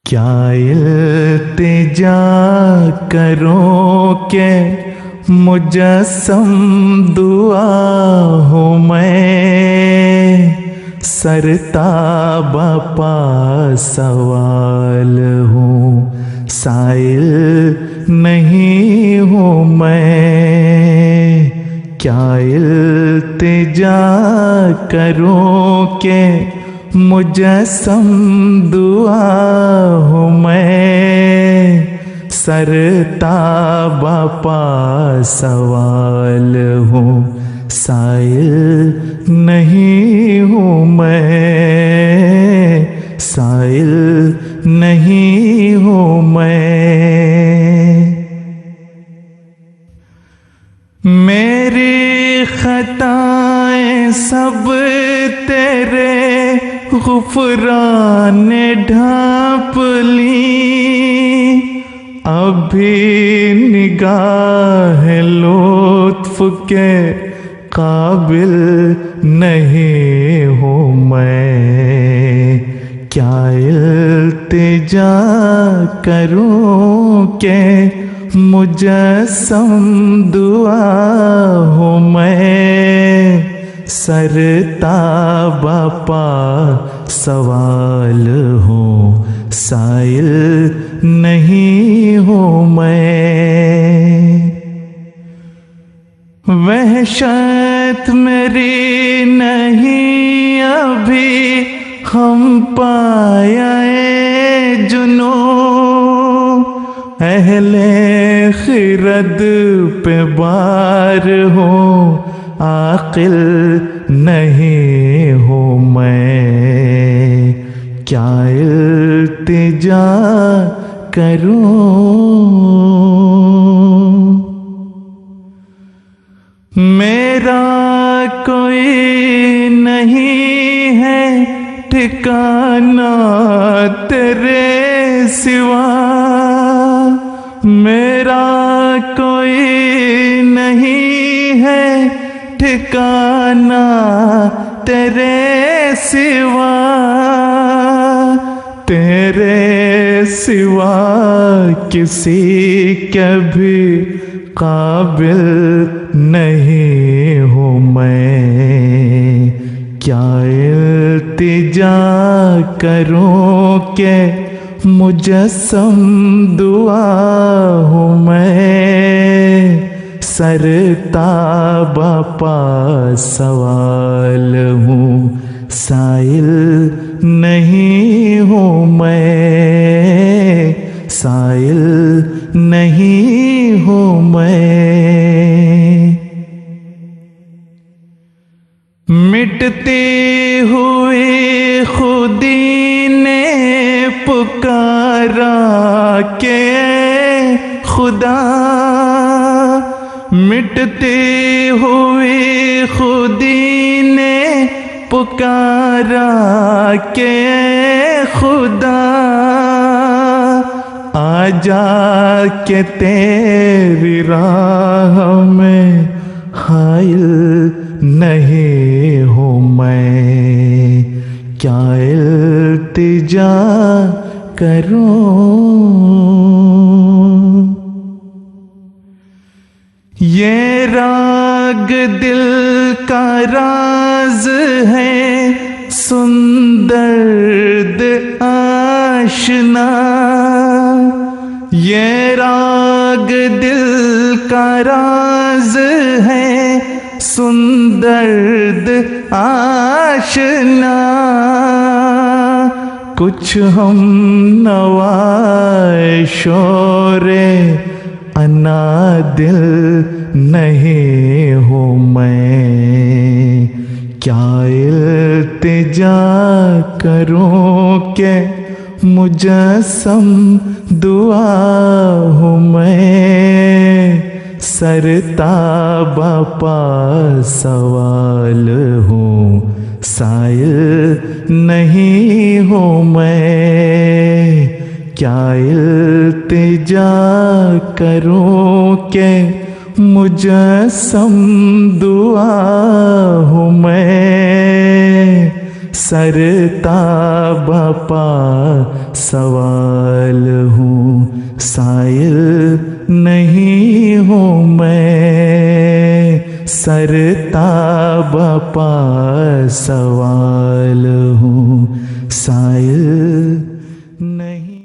क्या इल्तिजा करूं के मुजस्सम दुआ हूँ मैं, सरताबा पा सवाल हूँ, साइल नहीं हूँ मैं। क्या इल्तिजा करूं के मुजस्सम दुआ हूँ मैं, सरताबा पा सवाल हूँ, साइल नहीं हूँ मैं, साइल नहीं हूँ मैं। मेरी खताएं सब तेरे गुफरान ने ढांप ली, अभी निगाह लुत्फ के काबिल नहीं हूँ मैं। क्या इल्तिजा करूं के मुजस्सम दुआ हूँ मैं, सरताबा पा सवाल हूँ, साइल नहीं हूँ मैं। वहशत मेरी नहीं अभी हम पाया जुनू, अहले खिरद पे बार हूँ, आकिल नहीं हूँ मैं। क्या इल्तिजा करूं, मेरा कोई नहीं है ठिकाना तेरे सिवा, मेरा कोई नहीं है ठिकाना तेरे सिवा, तेरे सिवा किसी के भी काबिल नहीं हूँ मैं। क्या इल्तिजा करूं के मुजस्सम दुआ हूँ मैं, सरताबा पा सवाल हूँ, साइल नहीं हूँ मैं, साइल नहीं हूँ मैं। मिटती हुई खुदी ने पुकारा के खुदा, मिटती हुई खुदी ने पुकारा के खुदा, आजा के तेरी राह में हाइल नहीं हूँ मैं। क्या इल्तिजा करूं, ये राग दिल का राज है सुंदर्द आशना, ये राग दिल का राज है सुंदर्द आशना, कुछ हम नवाए शोरे अन्ना दिल नहीं हूँ मैं। क्या इल्तिजा करूं के मुजस्सम दुआ हूँ मैं, सरताबा पा सवाल हूँ, साइल नहीं हूँ मैं। क्या इल्तिजा करूं के मुजस्सम दुआ हूँ मैं, सरता बपा सवाल हूँ, साइल नहीं हूँ मैं, सरता बपा सवाल